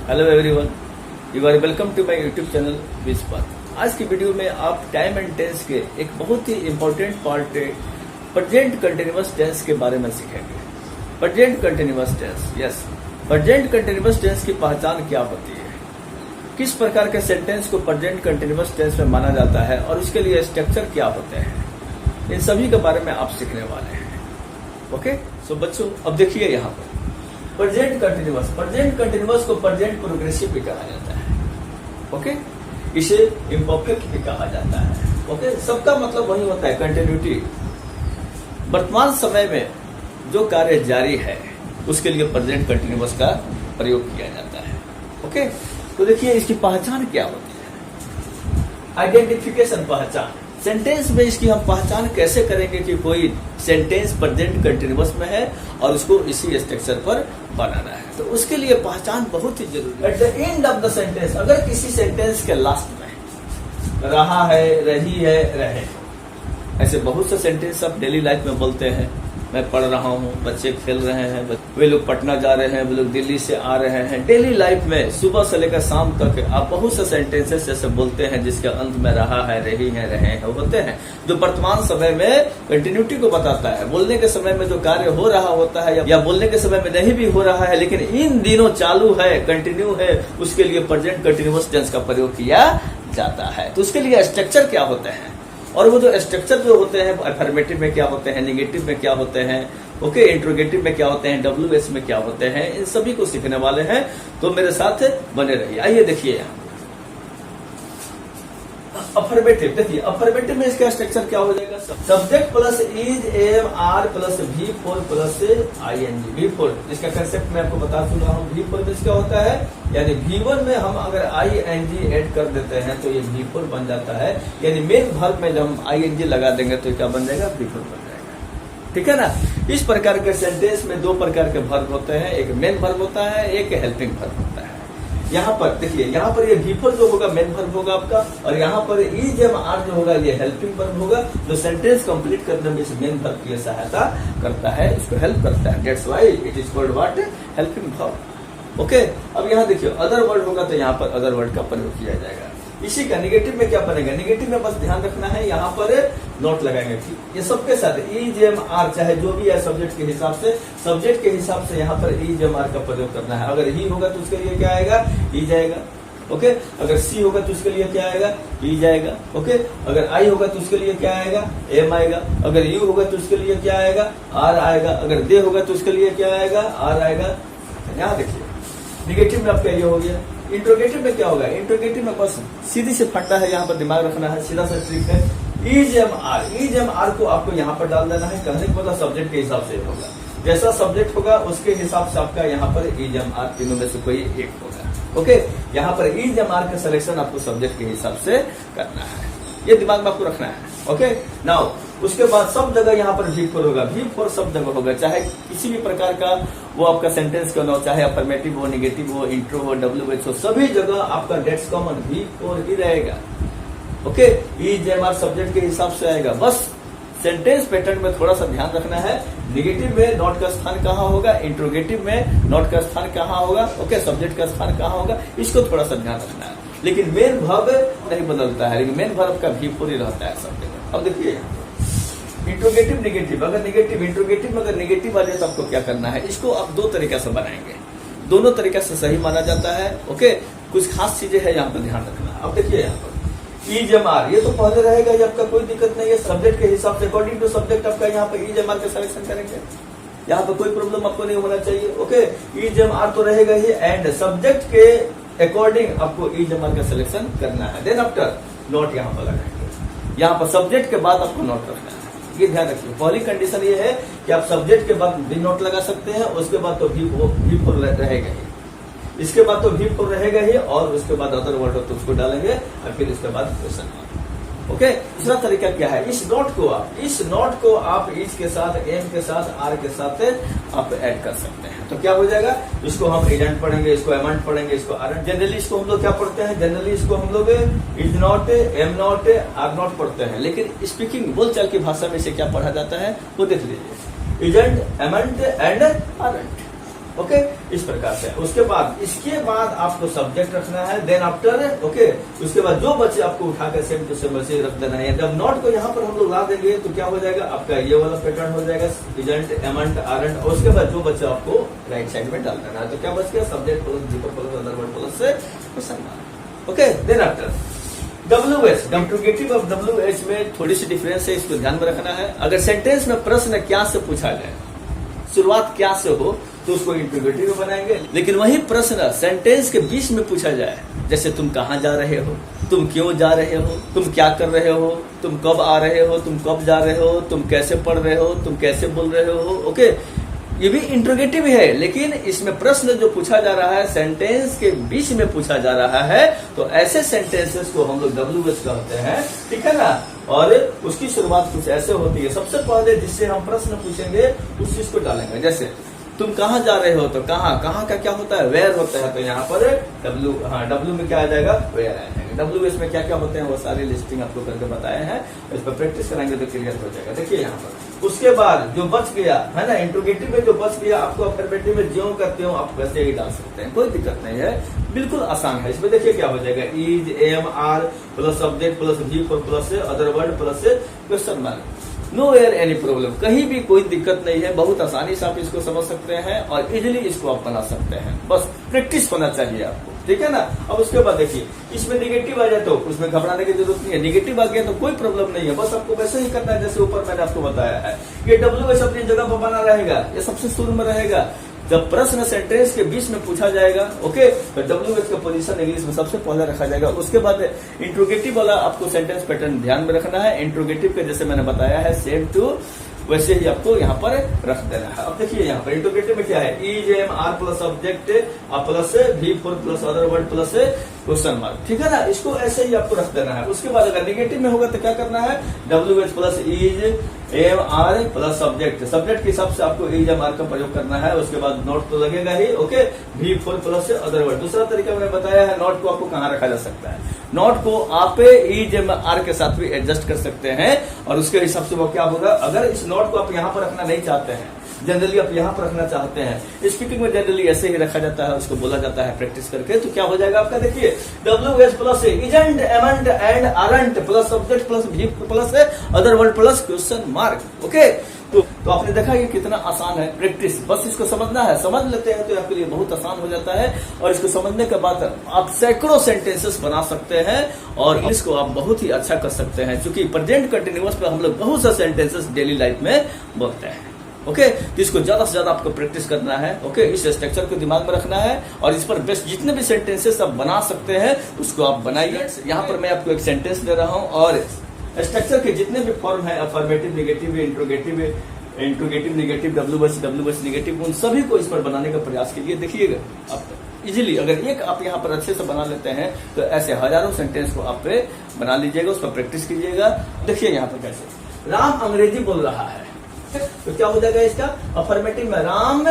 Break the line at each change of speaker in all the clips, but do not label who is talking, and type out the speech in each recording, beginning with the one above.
Hello everyone, you are welcome to my YouTube channel विस्पात। आज की वीडियो में आप टाइम एंड टेंस के एक बहुत ही important part present continuous tense के बारे में सीखेंगे। Present continuous tense, yes, present continuous tense की पहचान क्या होती है, किस प्रकार के सेंटेंस को प्रेजेंट कंटिन्यूअस टेंस में माना जाता है और उसके लिए स्ट्रक्चर क्या होते हैं, इन सभी के बारे में आप सीखने वाले हैं। ओके, सो बच्चों अब देखिए यहाँ पर प्रेजेंट कंटिन्यूअस को प्रेजेंट प्रोग्रेसिव भी कहा जाता है। ओके, इसे इम्परफेक्ट भी कहा जाता है। ओके, सबका मतलब वही होता है, कंटिन्यूटी। वर्तमान समय में जो कार्य जारी है उसके लिए प्रेजेंट कंटिन्यूअस का प्रयोग किया जाता है। ओके, तो देखिए इसकी पहचान क्या होती है। आइडेंटिफिकेशन, पहचान। सेंटेंस में इसकी हम पहचान कैसे करेंगे कि कोई सेंटेंस प्रेजेंट कंटिन्यूअस में है और उसको इसी स्ट्रक्चर पर बनाना है, तो उसके लिए पहचान बहुत ही जरूरी है। At the end of the sentence, अगर किसी सेंटेंस के लास्ट में रहा है, रही है, रहे, ऐसे बहुत से सेंटेंस आप डेली लाइफ में बोलते हैं। मैं पढ़ रहा हूँ, बच्चे खेल रहे हैं, वे लोग पटना जा रहे हैं, वे लोग दिल्ली से आ रहे हैं। डेली लाइफ में सुबह से लेकर शाम तक आप बहुत से सेंटेंसेस ऐसे बोलते हैं जिसके अंत में रहा है, रही है, रहे हैं होते हैं, जो वर्तमान समय में कंटिन्यूटी को बताता है। बोलने के समय में जो कार्य हो रहा होता है या बोलने के समय में नहीं भी हो रहा है लेकिन इन दिनों चालू है, कंटिन्यू है, उसके लिए प्रेजेंट कंटिन्यूअस टेंस का प्रयोग किया जाता है। तो उसके लिए स्ट्रक्चर क्या होते हैं और वो जो स्ट्रक्चर जो होते हैं अफर्मेटिव में क्या होते हैं, नेगेटिव में क्या होते हैं, ओके, इंट्रोगेटिव में क्या होते हैं, WH में क्या होते हैं, इन सभी को सीखने वाले हैं, तो मेरे साथ बने रहिए। आइए देखिए यहाँ अफर्मेटिव। देखिए अफर्मेटिव में इसका स्ट्रक्चर क्या हो जाएगा, subject plus is, am, are plus V4 plus ING। V4 इसका कंसेप्ट मैं आपको बता चुका हूँ। V4 में क्या होता है, यानी V1 में हम अगर ING ऐड कर देते हैं तो ये V4 बन जाता है, यानी मेन वर्ब में जब हम ING लगा देंगे तो क्या बन जाएगा, V4 बन जाएगा। ठीक है ना। इस प्रकार के सेंटेंस में दो प्रकार के वर्ब होते हैं, एक मेन वर्ब होता है, एक हेल्पिंग वर्ब होता है। यहाँ पर देखिए, यहाँ पर ये V4 जो होगा मेन वर्ब होगा आपका, और यहाँ पर इज, एम, आर जो होगा ये हेल्पिंग वर्ब होगा, जो सेंटेंस कंप्लीट करने में इस मेन वर्ब की सहायता करता है, इसको हेल्प करता है। That's why it is called what, helping verb. Okay, अब यहाँ देखिए अदर वर्ड होगा तो यहाँ पर अदर वर्ड का प्रयोग किया जाएगा। इसी का निगेटिव में क्या बनेगा, निगेटिव में बस ध्यान रखना है, यहाँ पर नोट लगाएंगे। ये सबके साथ इज, एम, आर चाहे जो भी है सब्जेक्ट के हिसाब से, सब्जेक्ट के हिसाब से यहाँ पर इज, एम, आर का प्रयोग करना है। अगर ही होगा तो उसके लिए क्या आएगा, ई जाएगा। ओके, अगर सी होगा तो उसके लिए क्या आएगा, ई जाएगा। ओके, अगर आई होगा तो उसके लिए क्या आएगा, एम आएगा। अगर यू होगा तो उसके लिए क्या आएगा, आर आएगा। अगर दे होगा तो उसके लिए क्या आएगा, आर आएगा। यहाँ देखिए निगेटिव में आपका ये हो गया। इंट्रोगेटिव में क्या होगा, इंट्रोगेटिव में बस सीधी से फंडा है, यहाँ पर दिमाग रखना है, सीधा सा ट्रिक है। Is, am, are, is, am, are को आपको यहाँ पर डाल देना है। कहने को मतलब सब्जेक्ट के हिसाब से होगा, जैसा सब्जेक्ट होगा उसके हिसाब से आपका यहाँ पर इज, एम, आर तीनों में से कोई एक होगा। ओके, यहाँ पर इज, एम, आर का सिलेक्शन आपको सब्जेक्ट के हिसाब से करना है, ये दिमाग में आपको रखना है। ओके, नाउ उसके बाद सब जगह यहाँ पर V4 होगा। V4 सब जगह होगा, चाहे किसी भी प्रकार का वो आपका सेंटेंस क्यों ना हो, चाहे अफर्मेटिव हो, नेगेटिव हो, इंट्रो हो, WH हो, सभी जगह आपका डेट्स कॉमन V4 ही रहेगा। Okay, is, am, are subject के हिसाब से आएगा। बस सेंटेंस पैटर्न में थोड़ा सा ध्यान रखना है। निगेटिव में नॉट का स्थान कहाँ होगा, इंट्रोगेटिव में नॉट का स्थान कहाँ होगा, ओके, सब्जेक्ट का स्थान कहाँ होगा, इसको थोड़ा सा ध्यान रखना है। लेकिन मेन वर्ब नहीं बदलता है, लेकिन मेन वर्ब का V4 ही रहता है सब जगह। अब देखिए इंट्रोगेटिव, निगेटिव, अगर निगेटिव इंट्रोगेटिव में अगर निगेटिव आ जाए तो आपको क्या करना है, इसको आप दो तरीके से बनाएंगे, दोनों तरीके से सही माना जाता है। ओके, कुछ खास चीजें हैं यहाँ पर ध्यान रखना। अब देखिए यहाँ पर इज, एम, आर, ये तो पहले रहेगा, ये आपका कोई दिक्कत नहीं है। सब्जेक्ट के हिसाब से अकॉर्डिंग टू सब्जेक्ट आपका यहाँ पर इज, एम, आर का सिलेक्शन करेंगे, यहाँ पर कोई प्रॉब्लम आपको नहीं होना चाहिए। ओके, इज, एम, आर तो रहेगा ही, एंड सब्जेक्ट के अकॉर्डिंग आपको इज, एम, आर का सिलेक्शन करना है। देन आफ्टर नोट यहाँ पर लगाएंगे, यहाँ पर सब्जेक्ट के बाद आपको नोट रखना है, ये ध्यान रखिए। पहली कंडीशन ये है कि आप सब्जेक्ट के बाद भी नोट लगा सकते हैं, उसके बाद तो V4 रहेगा ही, इसके बाद तो V4 रहेगा ही, और उसके बाद अदर वर्ड हो तो उसको डालेंगे, और फिर इसके बाद क्वेश्चन मार्क। ओके, दूसरा तरीका क्या है, इस नोट को आप इज के साथ, एम के साथ, आर के साथ आप ऐड कर सकते हैं। तो क्या हो जाएगा, इसको हम एजेंट पढ़ेंगे, इसको एमेंट पढ़ेंगे, इसको आर। जनरली इसको हम लोग क्या पढ़ते हैं, जनरली इसको हम लोग is not, am not, are not पढ़ते हैं, लेकिन स्पीकिंग बोलचाल की भाषा में इसे क्या पढ़ा जाता है वो देख लीजिए, एजेंट, एमेंट एंड आरेंट। ओके, इस प्रकार से। उसके बाद आपको सब्जेक्ट रखना है, देन आफ्टर ओके, उसके बाद जो बचे आपको उठाकर सेम टू सेम बचे रख देना है। जब नॉट को यहाँ पर हम लोग ला देंगे तो क्या हो जाएगा, आपका ये वाला पैटर्न हो जाएगा, इजेंट, एमंट, आरंट, और उसके बाद जो बच्चे आपको राइट साइड में डाल देना है। तो क्या बच गया, subject plus zero plus other word plus से question mark. Okay, then after WH, interrogative of WH में थोड़ी सी डिफरेंस है, इसको ध्यान में रखना है। अगर सेंटेंस में प्रश्न क्या से पूछा जाए, शुरुआत क्या से हो, तो उसको इंट्रोगेटिव में बनाएंगे। लेकिन वही प्रश्न सेंटेंस के बीच में पूछा जाए, जैसे तुम कहाँ जा रहे हो, तुम क्यों जा रहे हो, तुम क्या कर रहे हो, तुम कब आ रहे हो, तुम कब जा रहे हो, तुम कैसे पढ़ रहे हो, तुम कैसे बोल रहे हो, ओके, ये भी इंट्रोगेटिव है। लेकिन इसमें प्रश्न जो पूछा जा रहा है सेंटेंस के बीच में पूछा जा रहा है, तो ऐसे सेंटेंसेस को हम लोग WH कहते हैं, ठीक है ना। और उसकी शुरुआत कुछ ऐसे होती है, सबसे पहले जिससे हम प्रश्न पूछेंगे उस चीज को डालेंगे। जैसे तुम कहाँ जा रहे हो, तो कहाँ का क्या होता है, वेयर होता है, तो यहाँ पर W में क्या आ जाएगा, वेयर आ जाएगा। WH में क्या क्या होते हैं वो सारी लिस्टिंग आपको करके बताए हैं, इस पर प्रैक्टिस कराएंगे तो क्लियर हो जाएगा। देखिए यहाँ पर उसके बाद जो बच गया है ना, इंट्रोगेटिव में जो बच गया, आपको अफर्मेटिव में ज्यों करते हो आप वैसे ही डाल सकते हैं, कोई दिक्कत नहीं है, बिल्कुल आसान है। इसमें देखिए क्या हो जाएगा, is, am, are plus subject plus V4 plus other word plus question mark. No air any problem, कहीं भी कोई दिक्कत नहीं है, बहुत आसानी से आप इसको समझ सकते हैं और इजीली इसको आप बना सकते हैं, बस प्रैक्टिस होना चाहिए आपको, ठीक है ना। अब उसके बाद देखिए इसमें निगेटिव आ जाए तो उसमें घबराने की जरूरत नहीं है, निगेटिव आ गया तो कोई प्रॉब्लम नहीं है, बस आपको वैसे ही करना है जैसे ऊपर मैंने आपको बताया है। ये WH अपनी जगह पर बना रहेगा, ये सबसे शुरू में रहेगा। जब प्रश्न सेंटेंस के बीच में पूछा जाएगा, ओके, तो WH का पोजीशन इंग्लिश में सबसे पहले रखा जाएगा। उसके बाद इंट्रोगेटिव वाला आपको सेंटेंस पैटर्न ध्यान में रखना है। इंट्रोगेटिव के जैसे मैंने बताया है सेम टू वैसे ही आपको यहाँ पर रख देना है। अब देखिए यहाँ पर इंट्रोगेटिव में क्या है, is, am, are plus subject plus V4 plus other word plus question mark, ठीक है ना। इसको ऐसे ही आपको रख देना है। उसके बाद अगर निगेटिव में होगा तो क्या करना है, WH plus is, am, are plus subject के हिसाब से आपको इज, एम, आर का प्रयोग करना है। उसके बाद नोट तो लगेगा ही, okay, V4 plus other word. दूसरा तरीका मैंने बताया है, नोट को आपको कहाँ रखा जा सकता है, नोट को आप इज, एम, आर के साथ भी एडजस्ट कर सकते हैं और उसके हिसाब से वो क्या होगा। अगर इस नोट को आप यहाँ पर रखना नहीं चाहते हैं, जनरली आप यहाँ पर रखना चाहते हैं, स्पीकिंग में जनरली ऐसे ही रखा जाता है, उसको बोला जाता है प्रैक्टिस करके, तो क्या हो जाएगा आपका, देखिए WH plus isn't, एमंट and aren't plus subject plus V4 plus other word plus question mark, okay. तो आपने देखा ये कितना आसान है, प्रैक्टिस, बस इसको समझना है, समझ लेते हैं तो आपके लिए बहुत आसान हो जाता है। और इसको समझने के बाद आप सैकड़ों सेंटेंसेस बना सकते हैं और इसको आप बहुत ही अच्छा कर सकते हैं, क्योंकि प्रेजेंट कंटिन्यूअस पे हम लोग बहुत सा सेंटेंसेस डेली लाइफ में बोलते हैं, ओके। तो इसको ज्यादा से ज्यादा आपको प्रैक्टिस करना है, ओके। इस स्ट्रक्चर को दिमाग में रखना है और इस पर बेस्ट जितने भी सेंटेंसेस आप बना सकते हैं उसको आप बनाइए। यहाँ पर मैं आपको एक सेंटेंस दे रहा हूँ और स्ट्रक्चर के जितने भी फॉर्म है, affirmative, negative, interrogative, negative, WH negative, उन सभी को इस पर बनाने का प्रयास कीजिए। देखिएगा आप इजीली अगर एक आप यहाँ पर अच्छे से बना लेते हैं तो ऐसे हजारों सेंटेंस को आप बना लीजिएगा, उस पर प्रैक्टिस कीजिएगा। देखिए यहाँ पर कैसे, राम अंग्रेजी बोल रहा है, तो क्या हो जाएगा इसका, अफर्मेटिव में राम।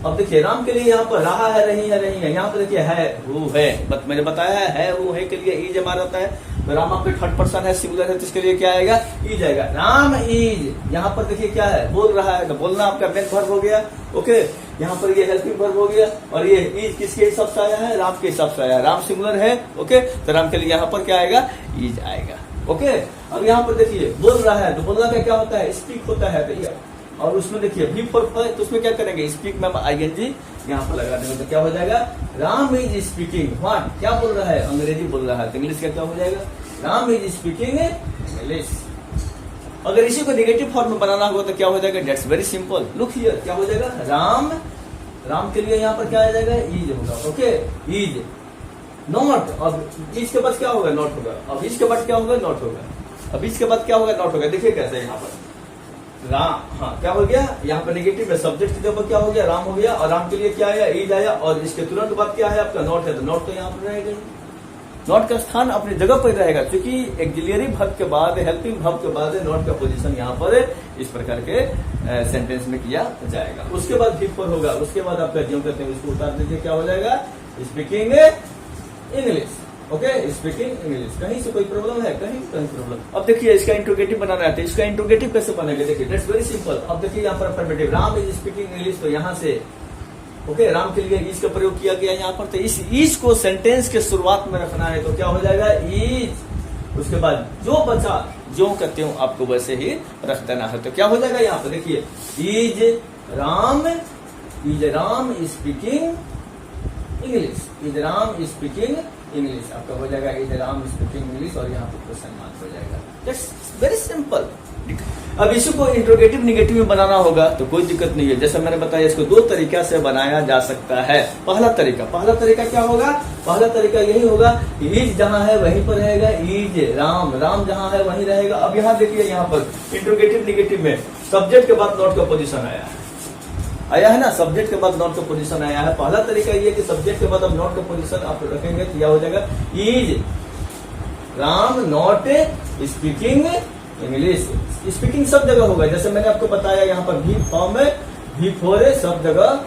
अब देखिए राम के लिए यहाँ पर रहा है, रही है, यहाँ पर देखिए है, हु है, बट मैंने बताया है हु है के लिए इज हमारा रहता है। तो राम आपके थर्ड पर्सन है, सिंगुलर है, तो इसके लिए क्या आएगा, इज आएगा। राम इज, यहाँ पर देखिए क्या है, बोल रहा है, तो बोलना आपका मेन वर्ब हो गया, ओके। यहाँ पर ये हेल्पिंग वर्ब हो गया और ये इज किसके हिसाब से आया है, राम के हिसाब से आया है, राम सिंगुलर है, ओके। तो राम के लिए यहाँ पर क्या आएगा, इज आएगा, ओके। अब यहाँ पर देखिए बोल रहा है, तो बोलना का क्या होता है, स्पीक होता है, तो और उसमें देखिए V4 तो उसमें क्या करेंगे, स्पीक में ING यहाँ पर लगा देंगे, तो क्या हो जाएगा, राम इज स्पीकिंग व्हाट, क्या बोल रहा है, अंग्रेजी बोल रहा है, तो इंग्लिश का क्या हो जाएगा, राम इज स्पीकिंग इंग्लिश। अगर इसी को नेगेटिव फॉर्म में बनाना होगा तो क्या हो जाएगा, that's very simple, look here, क्या हो जाएगा, राम के लिए यहाँ पर क्या आ जाएगा, इज होगा, ओके, इज नॉट। अब इज के बाद क्या होगा, नॉट होगा। अब इज के बाद क्या होगा, नॉट होगा। अब इज के बाद क्या होगा, नॉट होगा। देखिए कैसे यहाँ पर राम, हाँ क्या हो गया, यहाँ पर नेगेटिव में सब्जेक्ट के ऊपर क्या हो गया, राम हो गया, और राम के लिए क्या आया, इज आया, और इसके तुरंत बाद क्या है आपका, नॉट है, तो नॉट तो यहाँ पर रहेगा, नॉट का स्थान अपनी जगह पर रहेगा, क्योंकि एक्सिलरी वर्ब के बाद, हेल्पिंग वर्ब के बाद नॉट का पोजीशन यहाँ पर इस प्रकार के सेंटेंस में किया जाएगा। उसके बाद V4 होगा, उसके बाद आपका जो कहते हैं उसको उतार दीजिए, क्या हो जाएगा, speaking English, okay, speaking English. कहीं से कोई प्रॉब्लम है, कहीं प्रॉब्लम। अब देखिए इसका इंट्रोगेटिव बनाना है, तो इसका इंट्रोगेटिव कैसे बनेगा, देखिए दैट्स वेरी सिंपल। अब देखिए यहाँ पर affirmative, Ram is speaking English, तो यहाँ से ओके, राम के लिए इज का प्रयोग किया गया यहाँ पर, तो इस इज को सेंटेंस के शुरुआत में रखना है, तो क्या हो जाएगा इज, उसके बाद जो बचा जो का त्यों आपको वैसे ही रख देना है। तो क्या हो जाएगा यहाँ पर देखिए, is Ram speaking English, is Ram speaking English, आपका हो जाएगा इज राम स्पीकिंग इंग्लिश, और यहाँ पर क्वेश्चन मार्क हो जाएगा। That's very simple. अब इसी को इंट्रोगेटिव निगेटिव में बनाना होगा तो कोई दिक्कत नहीं है। जैसे मैंने बताया, इसको दो तरीका से बनाया जा सकता है। पहला तरीका क्या होगा, पहला तरीका यही होगा, इज जहां है वहीं पर रहेगा, इज राम जहां है वहीं रहेगा। अब यहाँ देखिए, यहाँ पर इंट्रोगेटिव निगेटिव में सब्जेक्ट के बाद नॉट का पोजीशन आया है ना, सब्जेक्ट के बाद नॉट का पोजीशन आया है। पहला तरीका ये कि सब्जेक्ट के बाद अब नॉट का पोजीशन आप रखेंगे तो क्या हो जाएगा, is Ram not speaking English. Speaking सब जगह होगा, जैसे मैंने आपको बताया, यहाँ पर भी फॉर्म में भी फोर सब जगह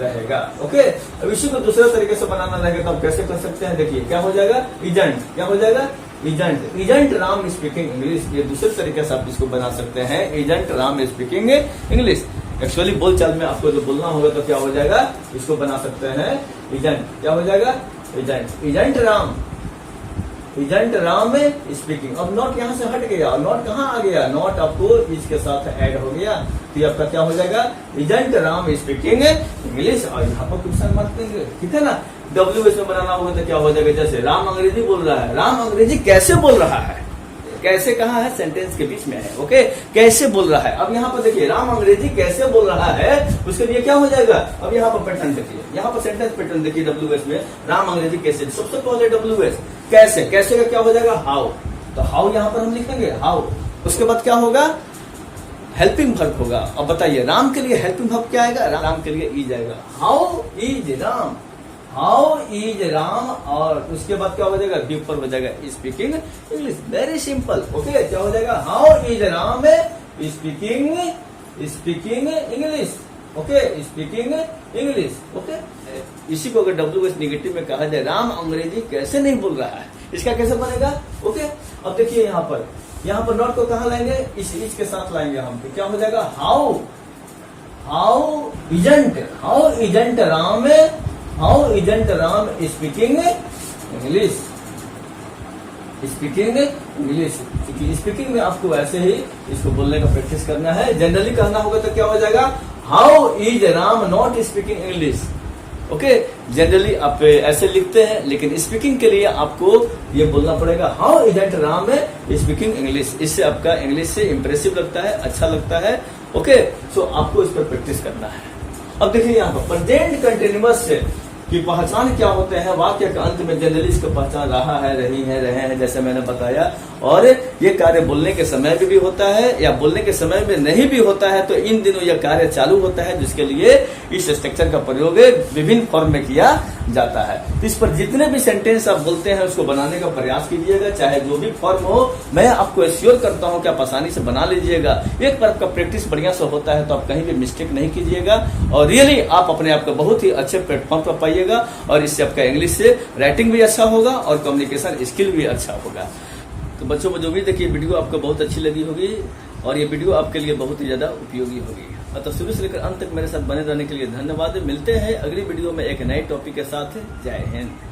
रहेगा। ओके, अब इसी को दूसरे तरीके से बनाना रहेगा तो आप कैसे कर सकते हैं, देखिए क्या हो जाएगा, इजेंट, क्या हो जाएगा, इजेंट राम स्पीकिंग इंग्लिश। ये दूसरे तरीके से आप इसको बना सकते हैं, isn't Ram speaking English. Actually बोलचाल में आपको जो बोलना होगा तो क्या हो जाएगा, इसको बना सकते हैं इजेंट, क्या हो जाएगा, इजेंट राम स्पीकिंग। अब नॉट यहाँ से हट गया, नॉट कहाँ आ गया, नॉट आपको इसके साथ ऐड हो गया, तो आपका क्या हो जाएगा, इजेंट राम स्पीकिंग इंग्लिश, और यहाँ पर क्वेश्चन मार्क देंगे, ठीक है ना। WH में बनाना होगा तो क्या हो जाएगा, जैसे राम अंग्रेजी बोल रहा है, राम अंग्रेजी कैसे बोल रहा है, कैसे कहा है, सेंटेंस के बीच में है। ओके, कैसे बोल रहा है। अब यहाँ पर देखिए, राम अंग्रेजी कैसे बोल रहा है, उसके लिए क्या हो जाएगा, अब यहाँ पर पैटर्न देखिए, यहाँ पर सेंटेंस पैटर्न देखिए WH में, राम अंग्रेजी कैसे, सबसे पहले WH कैसे का क्या हो जाएगा, हाउ, तो हाउ यहाँ पर हम लिखेंगे हाउ। उसके बाद क्या होगा, हेल्पिंग वर्ब होगा। अब बताइए, राम के लिए हेल्पिंग वर्ब क्या आएगा, राम के लिए इज आएगा, हाउ इज राम, और उसके बाद क्या हो जाएगा, बी ऊपर हो जाएगा speaking English. Very simple. Okay, क्या हो जाएगा, how is Ram speaking English. Okay, speaking English. Okay, इसी को अगर WH निगेटिव में कहा जाए, राम अंग्रेजी कैसे नहीं बोल रहा है, इसका कैसे बनेगा। ओके, अब देखिए यहाँ पर नॉट को कहाँ लाएंगे, इस के साथ लाएंगे हम, तो क्या हो जाएगा, how isn't Ram speaking English. Speaking में आपको ऐसे ही इसको बोलने का प्रैक्टिस करना है। जनरली कहना होगा तो क्या हो जाएगा, how is Ram not speaking English. Okay, generally आप ऐसे लिखते हैं, लेकिन स्पीकिंग के लिए आपको ये बोलना पड़ेगा, how isn't Ram speaking English. इससे आपका इंग्लिश से इंप्रेसिव लगता है, अच्छा लगता है। ओके, सो आपको इस पर प्रैक्टिस करना है। अब देखिए यहाँ पर प्रेजेंट कंटिन्यूअस की पहचान क्या होते हैं, वाक्य के अंत में जनरली इसका पहचान रहा है, रही है, रहे हैं, जैसे मैंने बताया। और ये कार्य बोलने के समय में भी होता है या बोलने के समय में नहीं भी होता है, तो इन दिनों यह कार्य चालू होता है, जिसके लिए इस स्ट्रक्चर का प्रयोग विभिन्न फॉर्म में किया जाता है। तो इस पर जितने भी सेंटेंस आप बोलते हैं उसको बनाने का प्रयास कीजिएगा, चाहे जो भी फॉर्म हो। मैं आपको एश्योर करता हूं कि आप आसानी से बना लीजिएगा। एक बार आपका प्रैक्टिस बढ़िया से होता है तो आप कहीं भी मिस्टेक नहीं कीजिएगा, और रियली आप अपने आप को बहुत ही अच्छे प्लेटफॉर्म पर पाइएगा, और इससे आपका इंग्लिश से राइटिंग भी अच्छा होगा और कम्युनिकेशन स्किल भी अच्छा होगा। तो बच्चों जो भी देखिए, वीडियो आपको बहुत अच्छी लगी होगी और ये वीडियो आपके लिए बहुत ही ज्यादा उपयोगी होगी। अतः शुरू से लेकर अंत तक मेरे साथ बने रहने के लिए धन्यवाद। मिलते हैं अगली वीडियो में एक नए टॉपिक के साथ। जय हिंद।